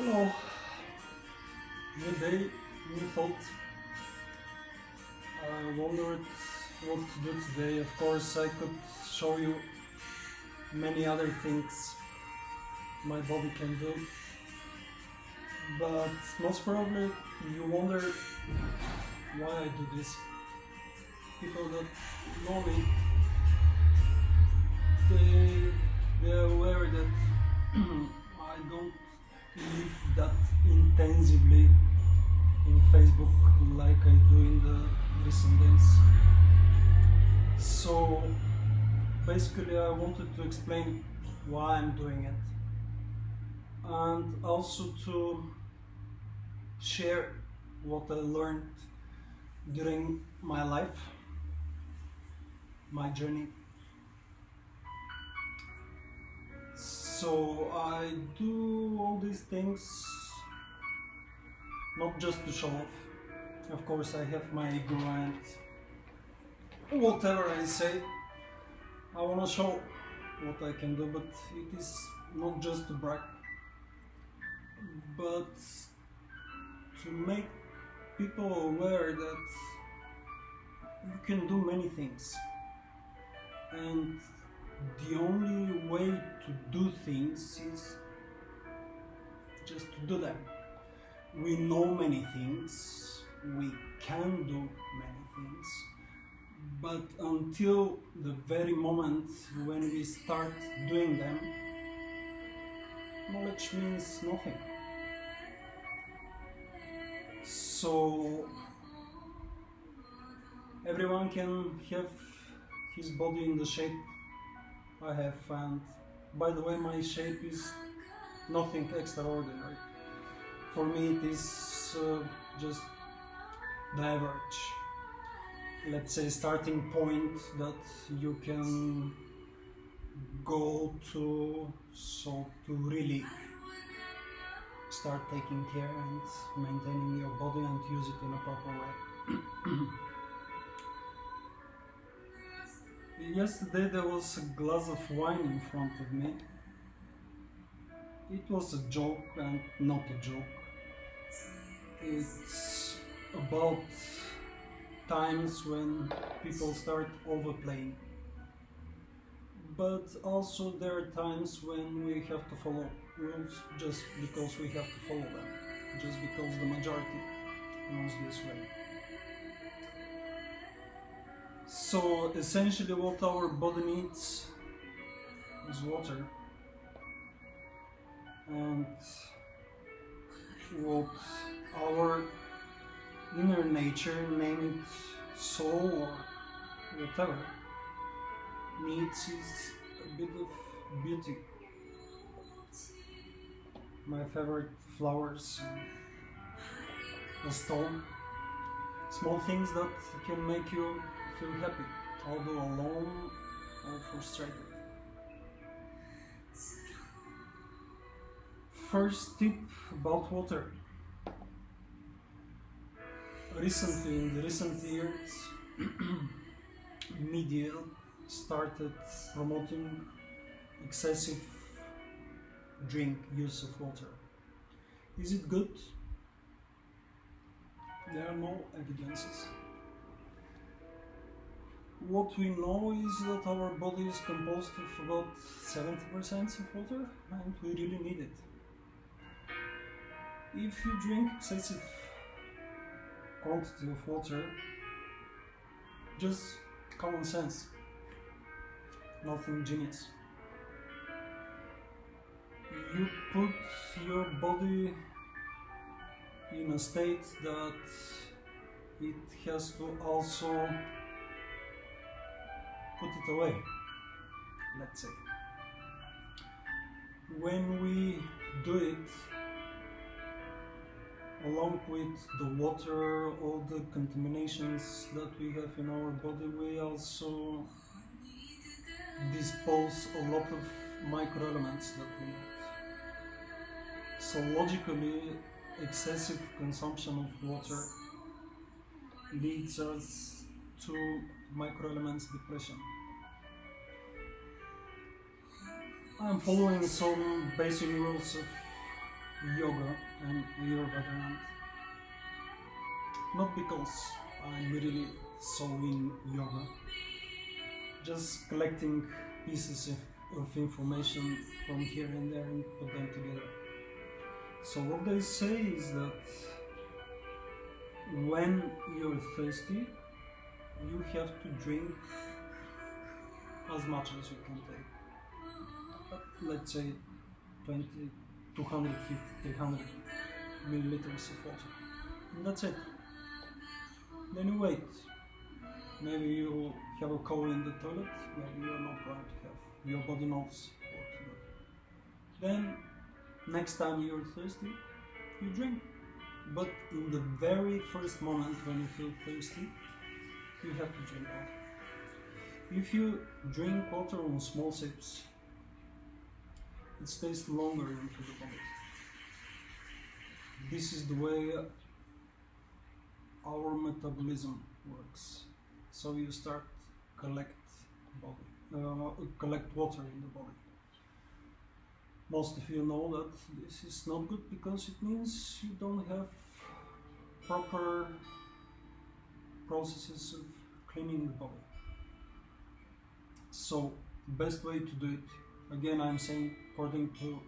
Hello, new day, new thought. I wondered what to do today. Of course, I could show you many other things my body can do, but most probably you wonder why I do this. People that know me, they're aware that I don't live that intensively in Facebook like I do in the recent days. So basically I wanted to explain why I'm doing it and also to share what I learned during my life, my journey. So I do all these things not just to show off. Of course I have my ego and whatever I say, I want to show what I can do, but it is not just to brag, but to make people aware that you can do many things, and the only way to do things is just to do them. We know many things, we can do many things, but until the very moment when we start doing them, knowledge means nothing. So everyone can have his body in the shape I have, and by the way, my shape is nothing extraordinary. For me it is just the average, let's say, starting point that you can go to, so to really start taking care and maintaining your body and use it in a proper way. Yesterday there was a glass of wine in front of me. It was a joke and not a joke. It's about times when people start overplaying. But also there are times when we have to follow rules just because we have to follow them, just because the majority knows this way. So essentially what our body needs is water, and what our inner nature, name it soul or whatever, needs is a bit of beauty. My favorite flowers, a stone, small things that can make you feel happy, although alone or frustrated. First tip about water. Recently, in the recent years, media started promoting excessive use of water. Is it good? There are no evidences. What we know is that our body is composed of about 70% of water, and we really need it. If you drink excessive quantity of water, just common sense, nothing genius, you put your body in a state that it has to also put it away, let's say. When we do it, along with the water, all the contaminations that we have in our body, we also dispose a lot of microelements that we need. So logically, excessive consumption of water leads us to microelements depletion. I'm following some basic rules of yoga and Ayurveda, and not because I'm really so in yoga, just collecting pieces of information from here and there and put them together. So what they say is that when you're thirsty, you have to drink as much as you can take. Let's say 20, 250, 300 milliliters of water. And that's it. Then you wait. Maybe you have a cold in the toilet, maybe you're not going to have. Your body knows what to do. Then, next time you're thirsty, you drink. But in the very first moment when you feel thirsty, you have to drink water. If you drink water in small sips, it stays longer into the body. This is the way our metabolism works. So you start collect water in the body. Most of you know that this is not good because it means you don't have proper processes of cleaning the body. So, best way to do it, again I'm saying according to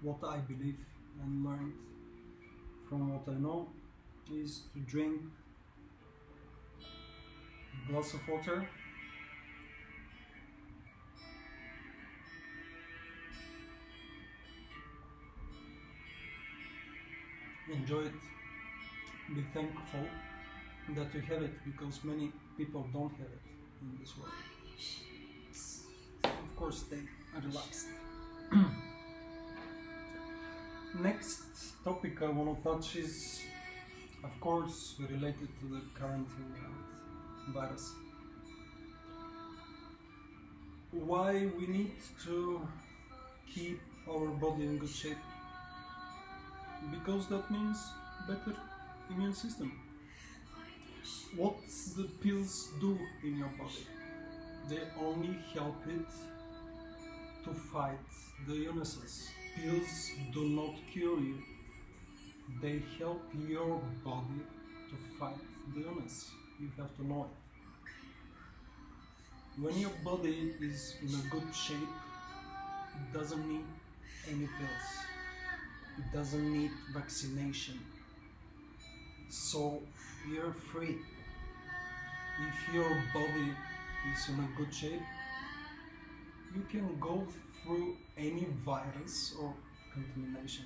what I believe and learned from what I know, is to drink a glass of water, enjoy it, be thankful that you have it, because many people don't have it in this world. Of course they are relaxed. Next topic I want to touch is, of course, related to the quarantine and virus. Why we need to keep our body in good shape? Because that means better immune system. What the pills do in your body? They only help it to fight the illnesses. Pills do not cure you. They help your body to fight the illness. You have to know it. When your body is in a good shape, it doesn't need any pills. It doesn't need vaccination. So you're free. If your body is in a good shape, you can go through any virus or contamination,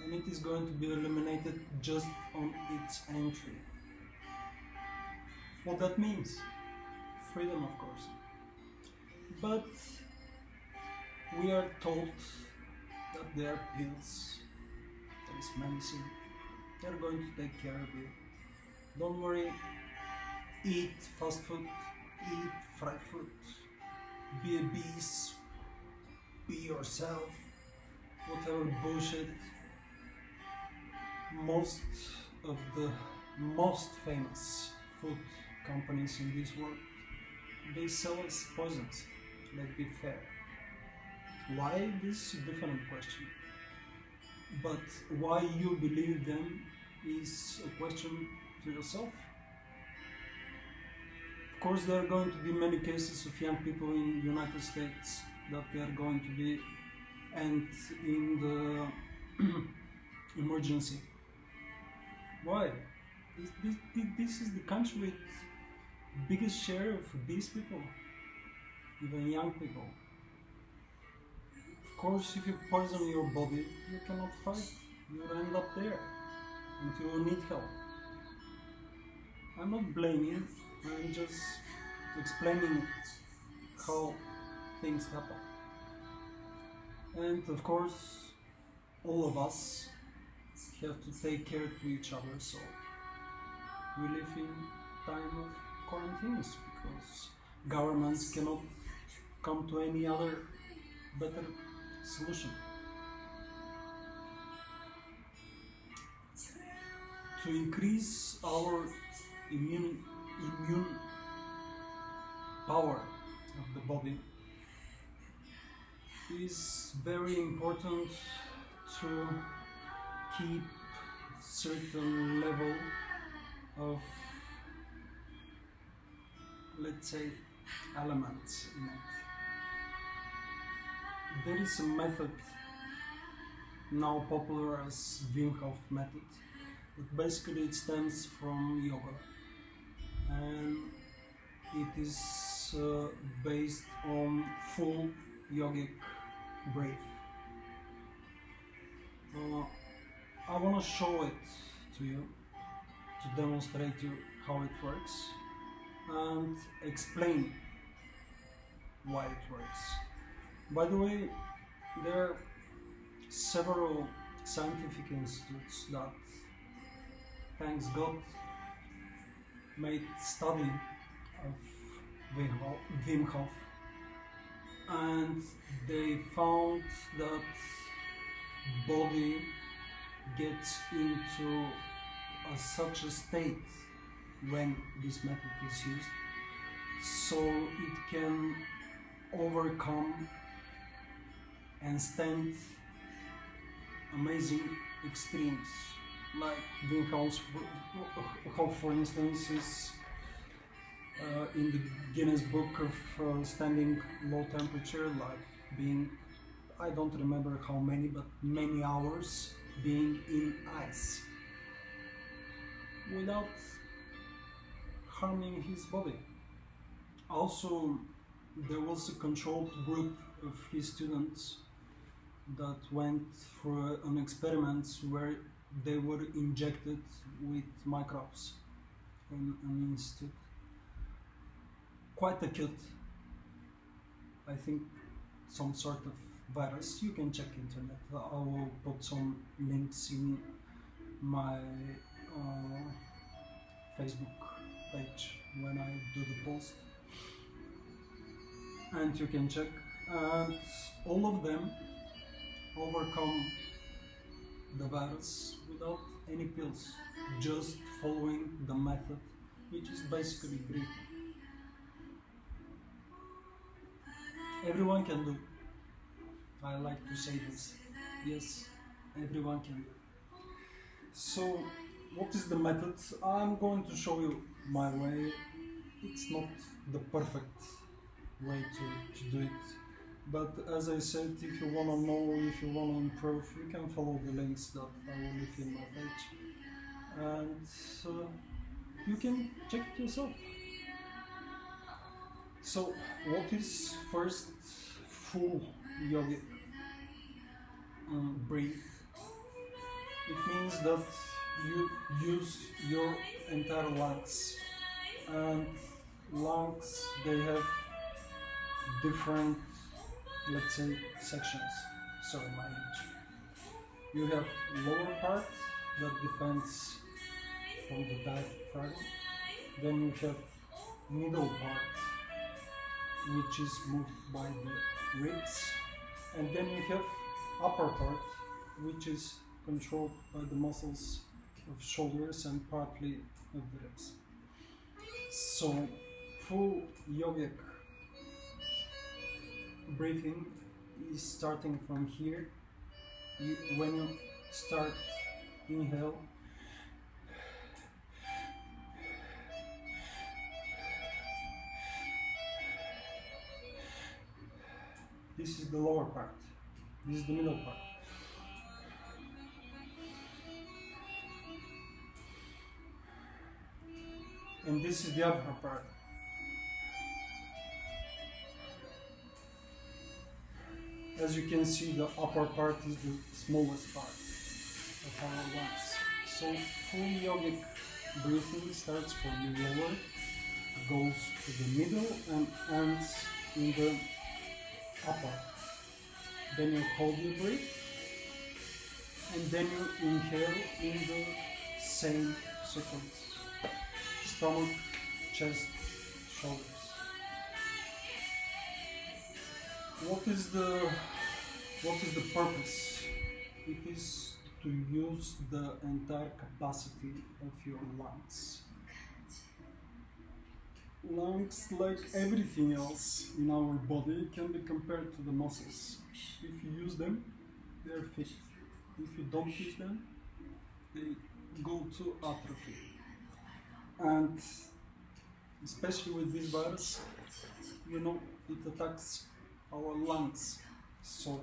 and it is going to be eliminated just on its entry. What that means? Freedom, of course. But we are told that there are pills, there is medicine, they are going to take care of you. Don't worry, eat fast food, eat fried food, be a beast, be yourself, whatever bullshit. Most of the most famous food companies in this world, they sell us poisons. Let's be fair. Why? This is a different question. But why you believe them is a question to yourself. Of course, there are going to be many cases of young people in the United States that they are going to be, and in the emergency. Why? This is the country with biggest share of obese people, even young people. Of course, if you poison your body, you cannot fight. You will end up there, and you will need help. I'm not blaming, I'm just explaining how things happen. And of course, all of us have to take care to each other, so we live in time of quarantines because governments cannot come to any other better solution. To increase our immune power of the body is very important to keep certain level of, let's say, elements in it. There is a method now popular as Wim Hoff method, but basically it stems from yoga, and it is based on full yogic breath. I want to show it to you to demonstrate you how it works and explain why it works. By the way, there are several scientific institutes that, thanks God, made study of Wim Hof, and they found that body gets into such a state when this method is used, so it can overcome and stand amazing extremes. Like Wim Hof, for instance, is in the Guinness Book of standing low temperature, like being, I don't remember how many, but many hours being in ice without harming his body. Also, there was a controlled group of his students that went for an experiment where they were injected with microbes in an institute. Quite acute, I think, some sort of virus. You can check internet. I will put some links in my Facebook page when I do the post, and you can check. And all of them overcome the virus without any pills, just following the method, which is basically breathing. Everyone can do. I like to say this. Yes, everyone can do. So, what is the method? I'm going to show you my way. It's not the perfect way to do it. But as I said, if you want to know, if you want to improve, you can follow the links that I will leave in my page. And you can check it yourself. So, what is first full yogic breath? It means that you use your entire lungs, and lungs, they have different, let's say, sections. Sorry, my age. You have lower part that depends on the diaphragm. Then you have middle part, which is moved by the ribs, and then you have upper part, which is controlled by the muscles of shoulders and partly of the ribs. So, full yogic breathing is starting from here. When you start inhale, this is the lower part, this is the middle part. And this is the upper part. As you can see, the upper part is the smallest part of our lungs. So full yogic breathing starts from lower, goes to the middle and ends in the upper. Then you hold your breath, and then you inhale in the same sequence. Stomach, chest, shoulders. What is the purpose? It is to use the entire capacity of your lungs. Lungs, like everything else in our body, can be compared to the muscles. If you use them, they are fit. if you don't use them, they go to atrophy. And especially with this virus, it attacks our lungs. So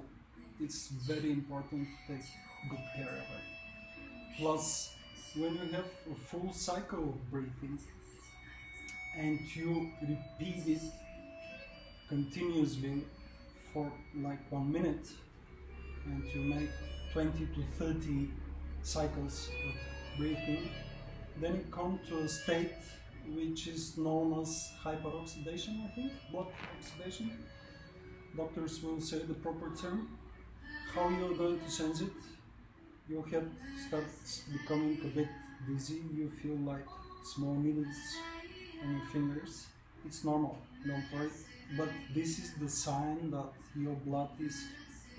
it's very important to take good care of it. Plus, when you have a full cycle of breathing and you repeat it continuously for like 1 minute, and you make 20 to 30 cycles of breathing, then you come to a state which is known as hyperoxidation, I think, blood oxidation. Doctors will say the proper term. How you're going to sense it? Your head starts becoming a bit dizzy, you feel like small needles on your fingers. It's normal, don't worry. But this is the sign that your blood is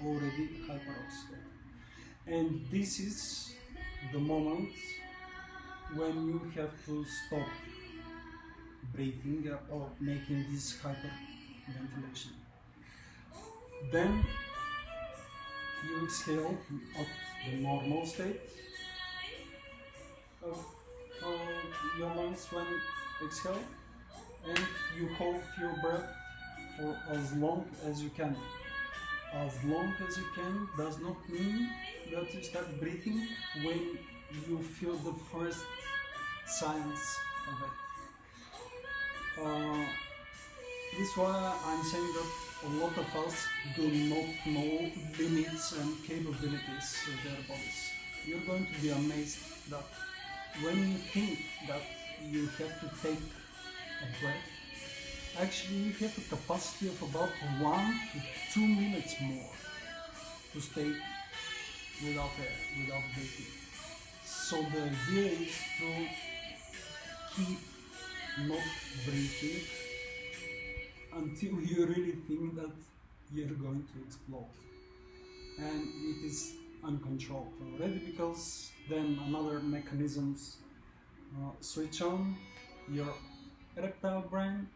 already hyperoxidated. And this is the moment when you have to stop breathing or making this hyperventilation. Then you exhale at the normal state of your lungs when exhale, and you hold your breath for as long as you can. As long as you can does not mean that you start breathing when you feel the first signs of it. This is why I'm saying that a lot of us do not know limits and capabilities of their bodies. You're going to be amazed that when you think that you have to take a breath, actually you have a capacity of about 1 to 2 minutes more to stay without air, without breathing. So the idea is to keep not breathing until you really think that you're going to explode. And it is uncontrolled already, because then another mechanisms switch on. Your reptile brain,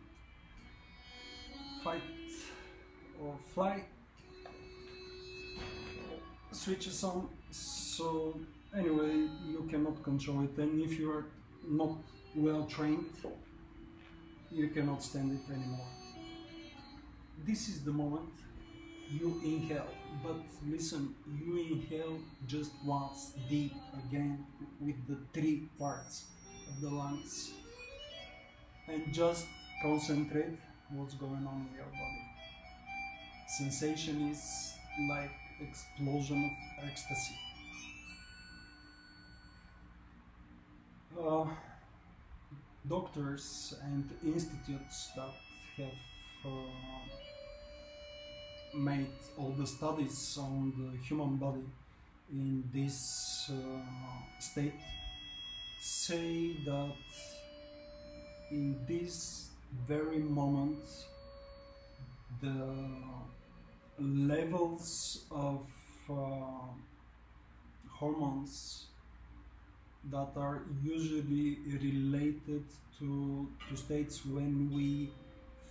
fight or flight, switches on. So anyway, you cannot control it, and if you are not well trained, you cannot stand it anymore. This is the moment you inhale, but listen, you inhale just once, deep, again, with the 3 parts of the lungs, and just concentrate what's going on in your body. Sensation is like explosion of ecstasy. Doctors and institutes that have made all the studies on the human body in this state say that in this very moment the levels of hormones that are usually related to states when we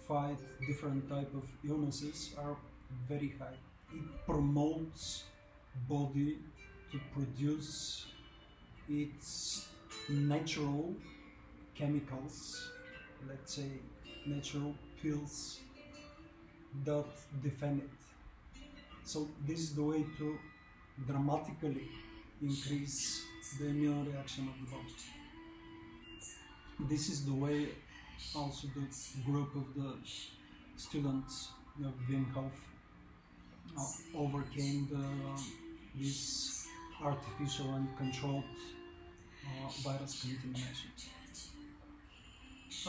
fight different type of illnesses are very high. It promotes body to produce its natural chemicals, let's say natural pills that defend it. So this is the way to dramatically increase the immune reaction of the body. This is the way also the group of the students of Wim Hoff overcame this artificial and controlled virus contamination.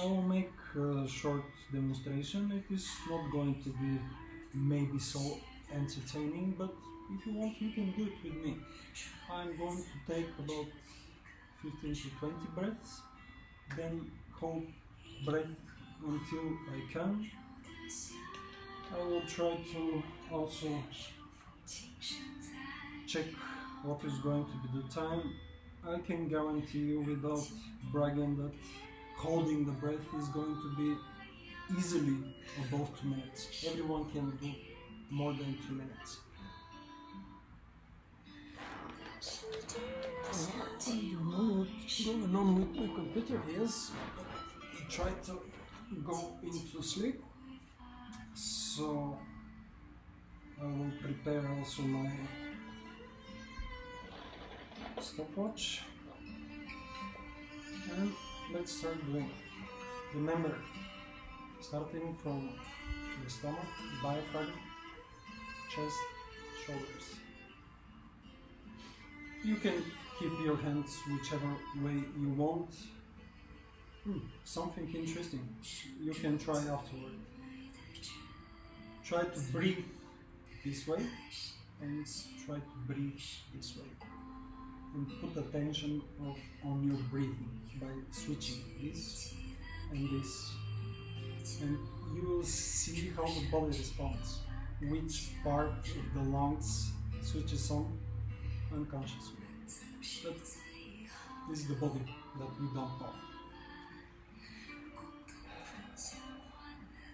I will make a short demonstration. It is not going to be maybe so entertaining, but if you want, you can do it with me. I'm going to take about 15 to 20 breaths, then hold breath until I can. I will try to also check what is going to be the time. I can guarantee you without bragging that holding the breath is going to be easily above 2 minutes. Everyone can do more than 2 minutes. going on with my computer? Yes, but it tried to go into sleep, so I will prepare also my stopwatch and let's start doing it. Remember, starting from the stomach, diaphragm, chest, shoulders. You can keep your hands whichever way you want. Something interesting you can try afterward. Try to breathe this way and try to breathe this way. And put attention on your breathing by switching this and this. And you will see how the body responds, which part of the lungs switches on unconsciously. But this is the body that we don't know.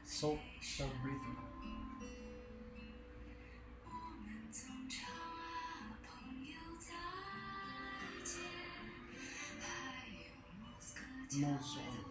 So start breathing. Nose on.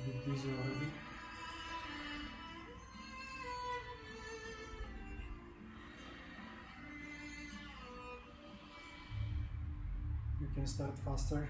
Did this already? You can start faster.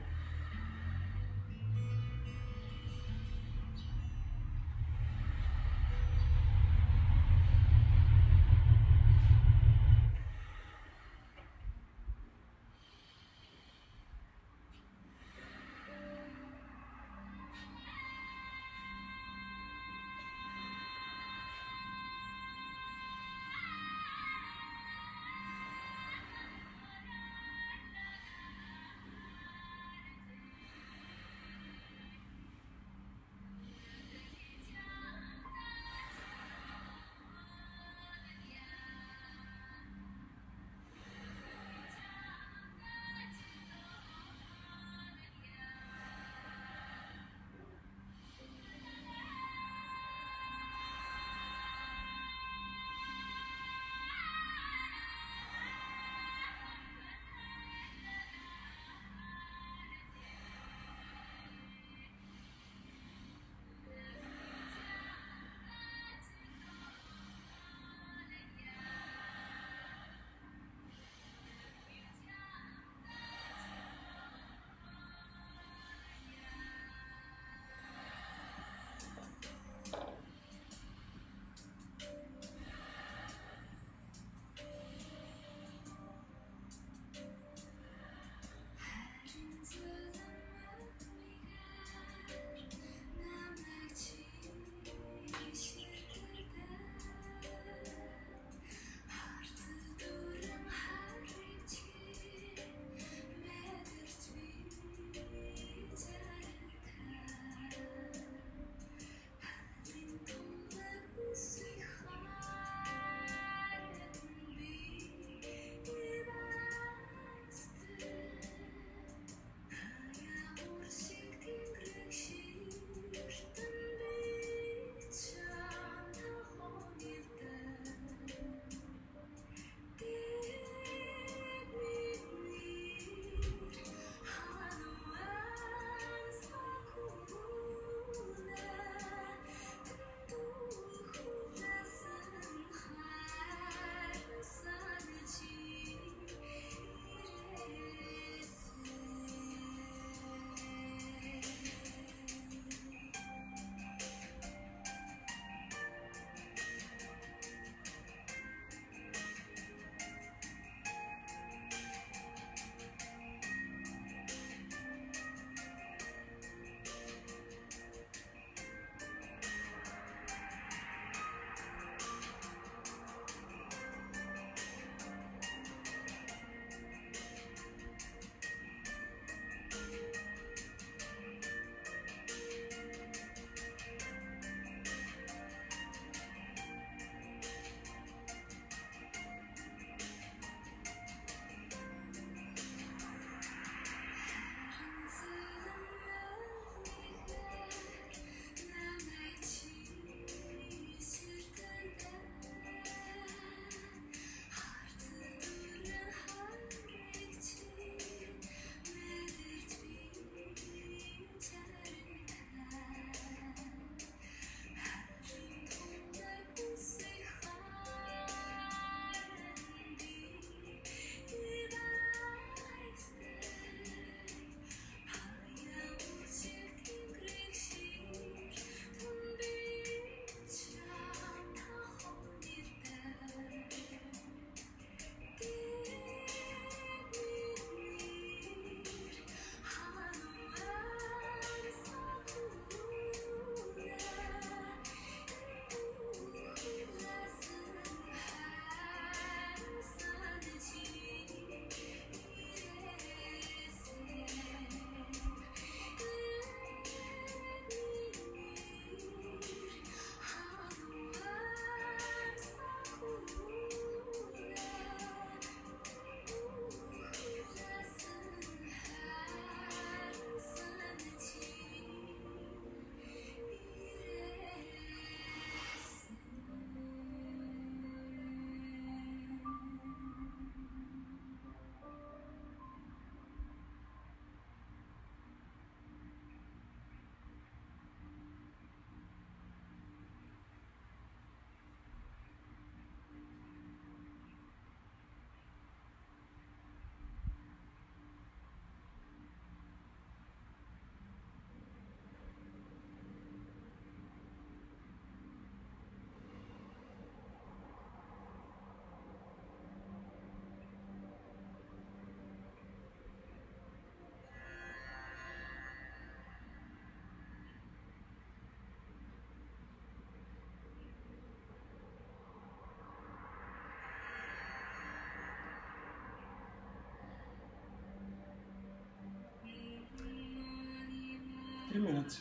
3 minutes.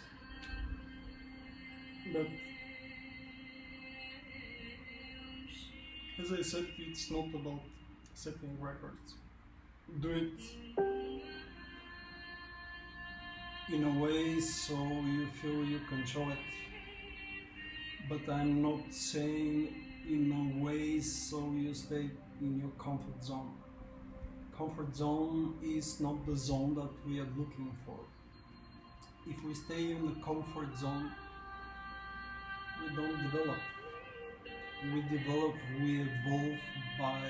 But as I said, it's not about setting records. Do it in a way so you feel you control it. But I'm not saying in a way so you stay in your comfort zone. Comfort zone is not the zone that we are looking for. If we stay in the comfort zone, we don't develop. We develop, we evolve by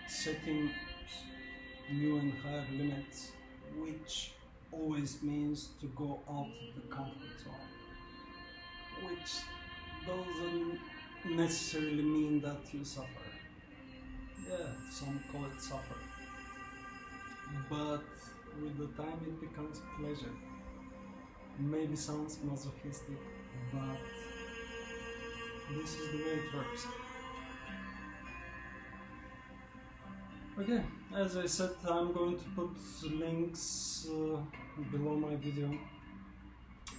setting new and higher limits, which always means to go out of the comfort zone, which doesn't necessarily mean that you suffer. Yeah, some call it suffer, but with the time it becomes pleasure. Maybe sounds masochistic, but this is the way it works. Okay, as I said, I'm going to put links below my video.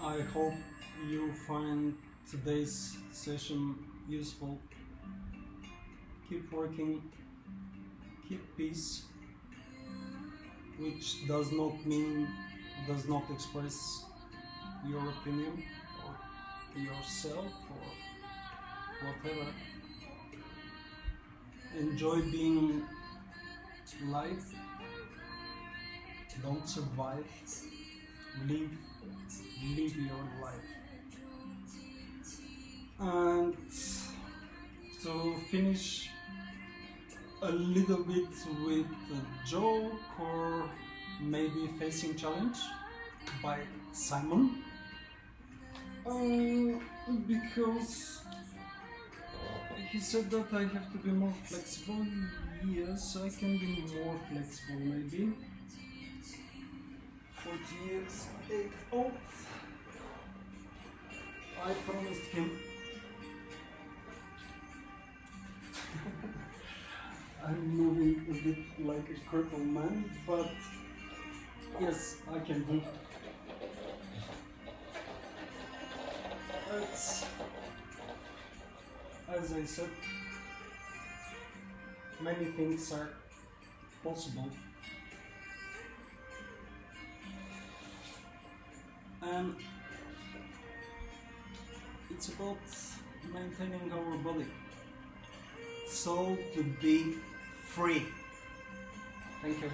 I hope you find today's session useful. Keep working, keep peace, which does not express your opinion or yourself or whatever. Enjoy being live. Don't survive. Live your life. And to finish a little bit with a joke or maybe facing challenge by Simon, because he said that I have to be more flexible. Yes, I can be more flexible, maybe. 40 years, 8 old. I promised him. I'm moving a bit like a crippled man, but yes, I can do. It's, as I said, many things are possible, and it's about maintaining our body, so to be free. Thank you.